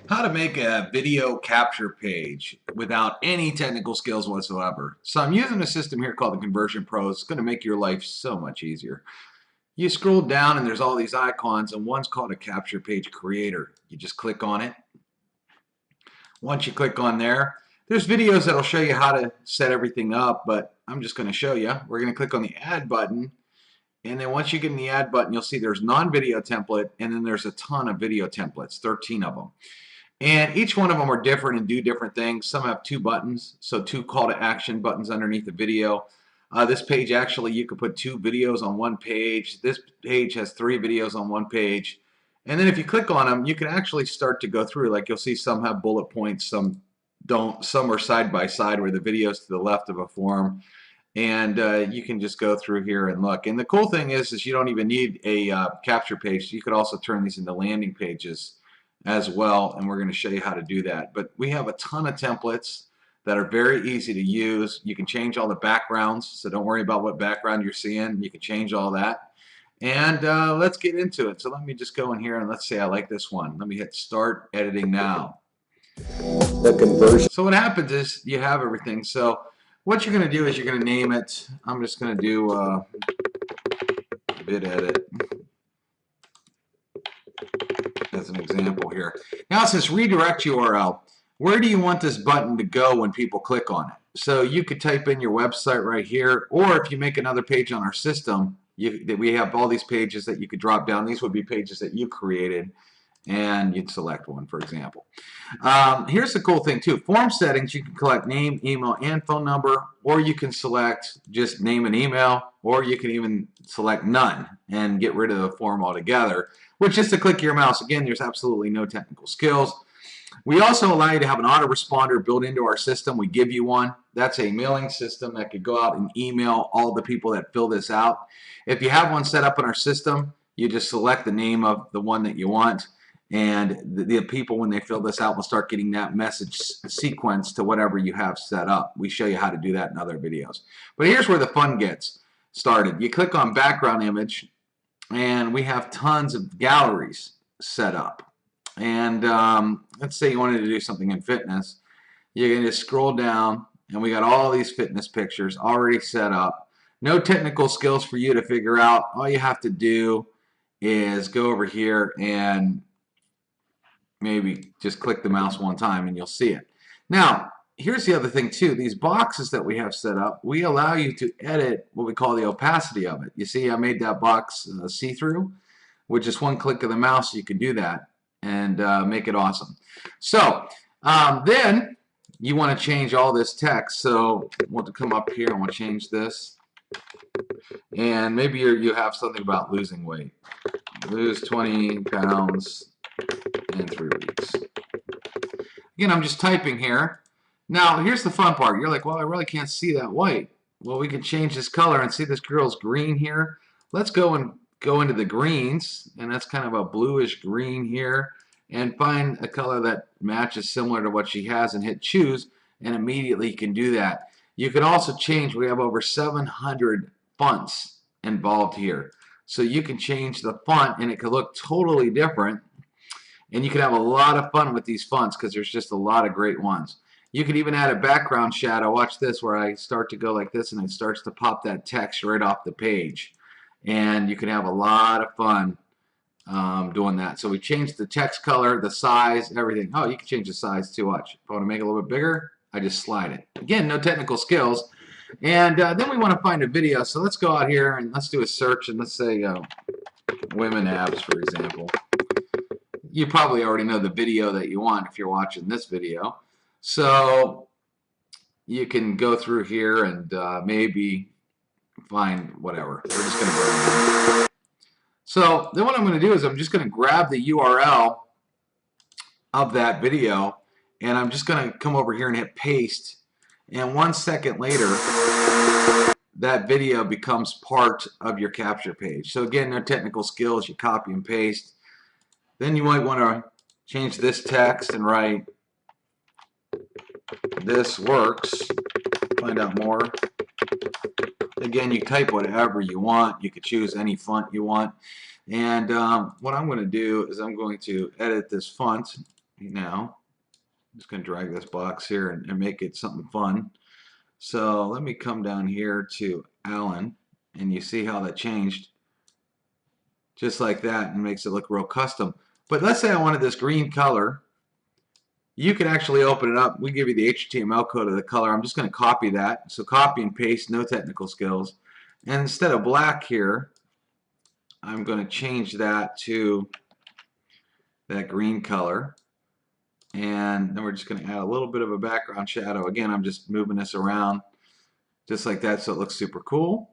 How to make a video capture page without any technical skills whatsoever. So I'm using a system here called the Conversion Pro. It's going to make your life so much easier. You scroll down and there's all these icons, and one's called a capture page creator. You just click on it. Once you click on there, there's videos that'll show you how to set everything up, but I'm just going to show you. We're going to click on the add button, and then once you get in the add button, you'll see there's non-video template, and then there's a ton of video templates, 13 of them. And each one of them are different and do different things. Some have two buttons, so two call to action buttons underneath the video. This page actually, you could put two videos on one page. This page has three videos on one page. And then if you click on them, you can actually start to go through. Like you'll see some have bullet points, some don't. Some are side by side where the video's to the left of a form. And you can just go through here and look. And the cool thing is you don't even need a capture page. You could also turn these into landing pages as well, and we're going to show you how to do that. But we have a ton of templates that are very easy to use. You can change all the backgrounds, so don't worry about what background you're seeing. You can change all that. And let's get into it. So let me just go in here and let's say I like this one. Let me hit start editing now. The conversion. So what happens is you have everything. So what you're going to do is you're going to name it. I'm just going to do vid edit as an example here. Now it says redirect URL. Where do you want this button to go when people click on it? So you could type in your website right here, or if you make another page on our system, we have all these pages that you could drop down. These would be pages that you created, and you'd select one, for example. Here's the cool thing too. Form settings, you can collect name, email, and phone number, or you can select just name and email, or you can even select none and get rid of the form altogether, which is to click your mouse. Again, there's absolutely no technical skills. We also allow you to have an autoresponder built into our system. We give you one. That's a mailing system that could go out and email all the people that fill this out. If you have one set up in our system, you just select the name of the one that you want, and the people, when they fill this out, will start getting that message sequence to whatever you have set up. We show you how to do that in other videos. But here's where the fun gets started. You click on background image, and we have tons of galleries set up. And let's say you wanted to do something in fitness. You can just scroll down, and we got all these fitness pictures already set up. No technical skills for you to figure out. All you have to do is go over here and maybe just click the mouse one time and you'll see it. Now, here's the other thing too. These boxes that we have set up, we allow you to edit what we call the opacity of it. You see I made that box see-through. With just one click of the mouse, you can do that and make it awesome. So then you want to change all this text. So I want to come up here and we'll change this. And maybe you have something about losing weight. Lose 20 pounds in 3 weeks. Again, I'm just typing here. Now, here's the fun part. You're like, well, I really can't see that white. Well, we can change this color and see this girl's green here. Let's go into the greens, and that's kind of a bluish green here, and find a color that matches similar to what she has and hit choose, and immediately you can do that. You can also change. We have over 700 fonts involved here. So you can change the font, and it could look totally different. And you can have a lot of fun with these fonts because there's just a lot of great ones. You could even add a background shadow. Watch this, where I start to go like this and it starts to pop that text right off the page. And you can have a lot of fun doing that. So we changed the text color, the size, everything. Oh, you can change the size too. Watch. If I want to make it a little bit bigger, I just slide it. Again, no technical skills. And then we want to find a video. So let's go out here and let's do a search, and let's say women abs, for example. You probably already know the video that you want if you're watching this video. So you can go through here and maybe find whatever. We're just going to go. So then what I'm going to do is I'm just going to grab the URL of that video, and I'm just going to come over here and hit paste. And 1 second later, that video becomes part of your capture page. So again, no technical skills. You copy and paste. Then you might want to change this text and write, "This works. Find out more." Again, you type whatever you want. You could choose any font you want. And what I'm going to do is I'm going to edit this font. now. I'm just going to drag this box here and make it something fun. So let me come down here to Alan, and you see how that changed just like that and makes it look real custom. But let's say I wanted this green color. You can actually open it up. We give you the HTML code of the color. I'm just going to copy that. So copy and paste, no technical skills. And instead of black here, I'm going to change that to that green color. And then we're just going to add a little bit of a background shadow. Again, I'm just moving this around just like that so it looks super cool.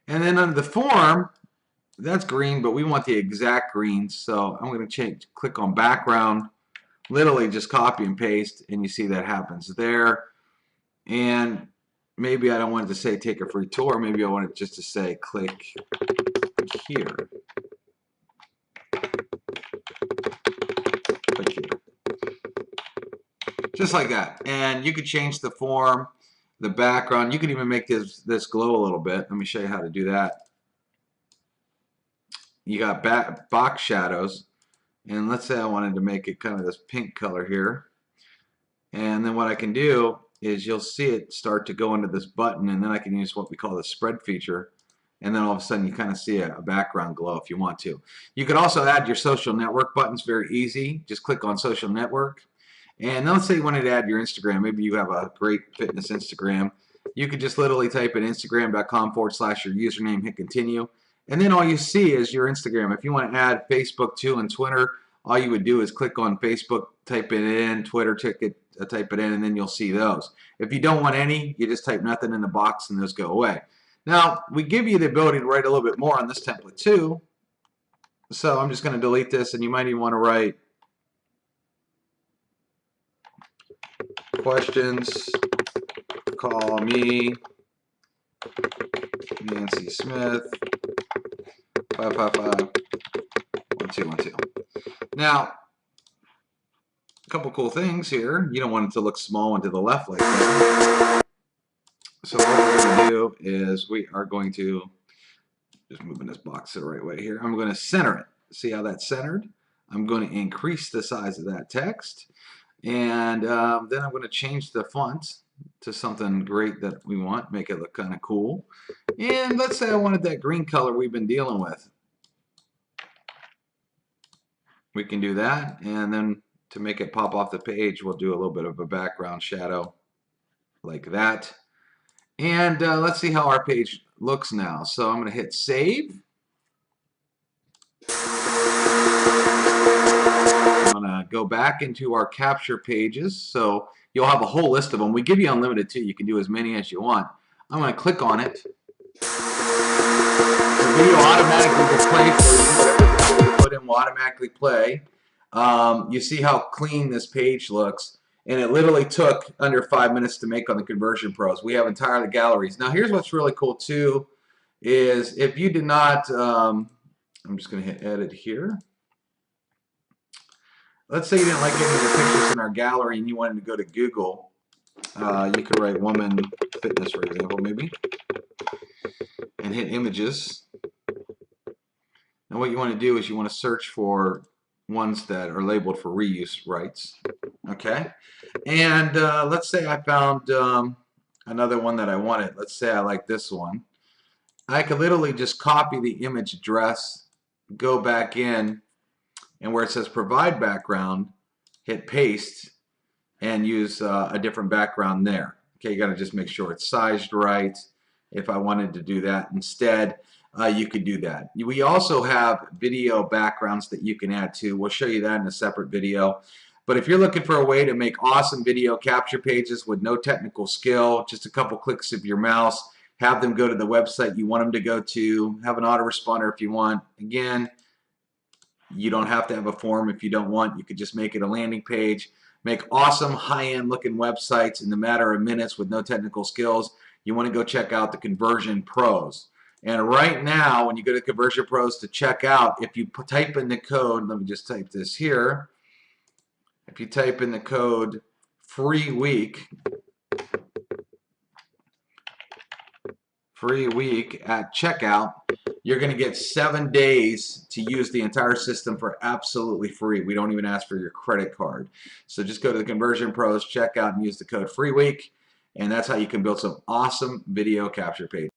And then under the form, that's green, but we want the exact green. So I'm going to click on background, literally just copy and paste, and you see that happens there. And maybe I don't want it to say take a free tour. Maybe I want it just to say click here. Click here. Just like that. And you could change the form, the background. You can even make this glow a little bit. Let me show you how to do that. You got box shadows. And let's say I wanted to make it kind of this pink color here. And then what I can do is you'll see it start to go into this button, and then I can use what we call the spread feature. And then all of a sudden you kind of see a background glow if you want to. You could also add your social network buttons, very easy. Just click on social network. And let's say you wanted to add your Instagram. Maybe you have a great fitness Instagram. You could just literally type in instagram.com/your username, hit continue. And then all you see is your Instagram. If you want to add Facebook too and Twitter, all you would do is click on Facebook, type it in, Twitter, type it in, and then you'll see those. If you don't want any, you just type nothing in the box and those go away. Now, we give you the ability to write a little bit more on this template too. So I'm just going to delete this, and you might even want to write questions, call me Nancy Smith, 555-1212. Now, a couple cool things here. You don't want it to look small and to the left like that. So what we're going to do is we are going to, just moving this box the right way here, I'm going to center it. See how that's centered? I'm going to increase the size of that text. And then I'm going to change the font to something great that we want, make it look kind of cool. And let's say I wanted that green color we've been dealing with. We can do that, and then to make it pop off the page, we'll do a little bit of a background shadow like that. And let's see how our page looks now. So I'm going to hit save. I'm going to go back into our capture pages. So you'll have a whole list of them. We give you unlimited too. You can do as many as you want. I'm going to click on it. The video automatically will play for you. Whatever you put in will automatically play. You see how clean this page looks. And it literally took under 5 minutes to make on the Conversion Pros. We have entire galleries. Now here's what's really cool too, is if you did not, I'm just going to hit edit here. Let's say you didn't like any of the pictures in our gallery and you wanted to go to Google. You could write woman fitness, for example, maybe, and hit images. Now what you want to do is you want to search for ones that are labeled for reuse rights. Okay, and let's say I found another one that I wanted. Let's say I like this one. I could literally just copy the image address, go back in, and where it says provide background, hit paste, and use a different background there. Okay, you got to just make sure it's sized right. If I wanted to do that instead, you could do that. We also have video backgrounds that you can add to. We'll show you that in a separate video. But if you're looking for a way to make awesome video capture pages with no technical skill, just a couple clicks of your mouse, have them go to the website you want them to go to, have an autoresponder if you want. Again, you don't have to have a form if you don't want. You could just make it a landing page. Make awesome high-end looking websites in the matter of minutes with no technical skills. You want to go check out the Conversion Pros. And right now, when you go to Conversion Pros to check out, if you type in the code, let me just type this here. If you type in the code free week at checkout, you're going to get 7 days to use the entire system for absolutely free. We don't even ask for your credit card. So just go to the Conversion Pros, check out and use the code FREEWEEK, and that's how you can build some awesome video capture pages.